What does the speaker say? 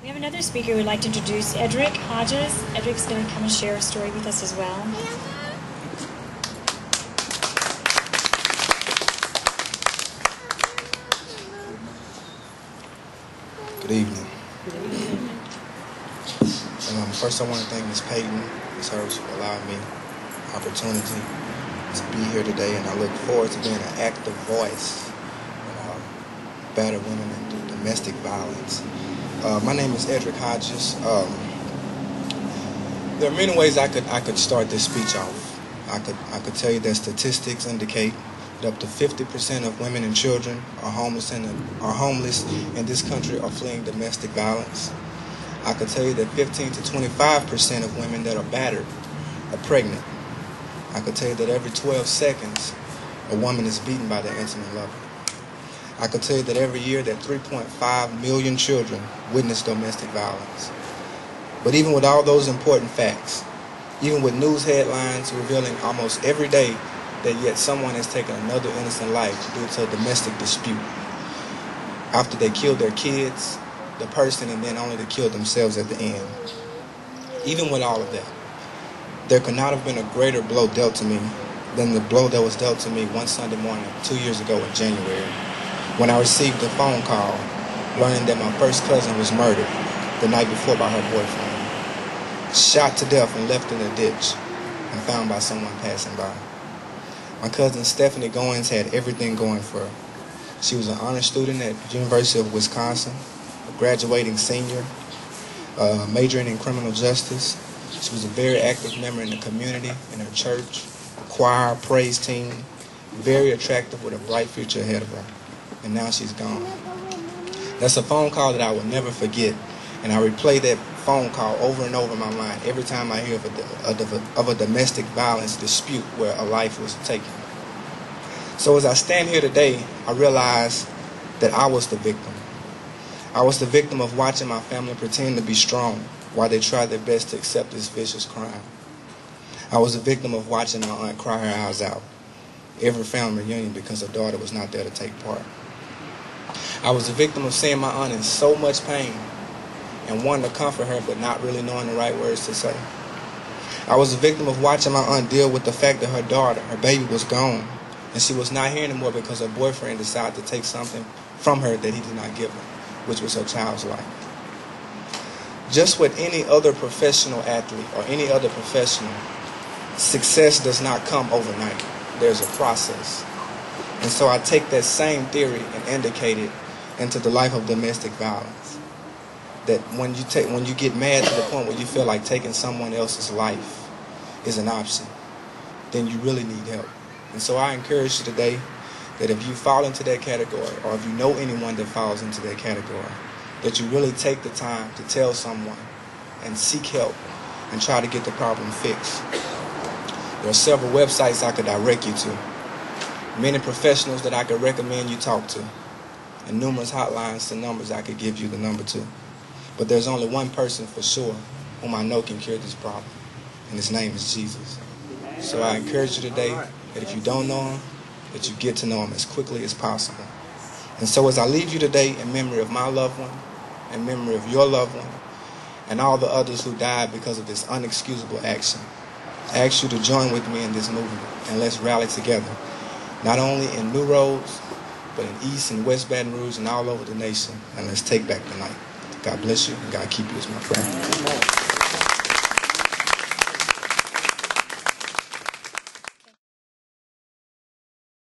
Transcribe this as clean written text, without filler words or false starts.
We have another speaker we'd like to introduce, Eddrick Hodges. Eddrick's going to come and share a story with us as well. Good evening. First, I want to thank Ms. Payton, Ms. Hurst, for allowing me the opportunity to be here today, and I look forward to being an active voice in battered women and domestic violence. My name is Eddrick Hodges. There are many ways I could start this speech off. I could tell you that statistics indicate that up to 50% of women and children are homeless in this country or fleeing domestic violence. I could tell you that 15 to 25% of women that are battered are pregnant. I could tell you that every 12 seconds a woman is beaten by their intimate lover. I could tell you that every year that 3.5 million children witness domestic violence. But even with all those important facts, even with news headlines revealing almost every day that yet someone has taken another innocent life due to a domestic dispute, after they killed their kids, the person, and then only to kill themselves at the end. Even with all of that, there could not have been a greater blow dealt to me than the blow that was dealt to me one Sunday morning 2 years ago in January, when I received a phone call learning that my first cousin was murdered the night before by her boyfriend, shot to death and left in a ditch and found by someone passing by. My cousin Stephanie Goins had everything going for her. She was an honor student at the University of Wisconsin, a graduating senior, majoring in criminal justice. She was a very active member in the community, in her church, choir, praise team, very attractive with a bright future ahead of her. And now she's gone. That's a phone call that I will never forget, and I replay that phone call over and over in my mind every time I hear of a domestic violence dispute where a life was taken. So as I stand here today, I realize that I was the victim. I was the victim of watching my family pretend to be strong while they tried their best to accept this vicious crime. I was the victim of watching my aunt cry her eyes out every family reunion because her daughter was not there to take part. I was the victim of seeing my aunt in so much pain and wanting to comfort her but not really knowing the right words to say. I was the victim of watching my aunt deal with the fact that her daughter, her baby, was gone, and she was not here anymore because her boyfriend decided to take something from her that he did not give her, which was her child's life. Just with any other professional athlete or any other professional, success does not come overnight. There's a process. And so I take that same theory and indicate it into the life of domestic violence. That when you get mad to the point where you feel like taking someone else's life is an option, then you really need help. And so I encourage you today that if you fall into that category, or if you know anyone that falls into that category, that you really take the time to tell someone and seek help and try to get the problem fixed. There are several websites I could direct you to, many professionals that I could recommend you talk to, and numerous hotlines to numbers I could give you the number to. But there's only one person for sure whom I know can cure this problem, and his name is Jesus. So I encourage you today that if you don't know him, that you get to know him as quickly as possible. And so as I leave you today in memory of my loved one, in memory of your loved one, and all the others who died because of this unexcusable action, I ask you to join with me in this movement, and let's rally together, not only in New Roads, but in East and West Baton Rouge and all over the nation, and let's take back the night. God bless you, and God keep you is my prayer.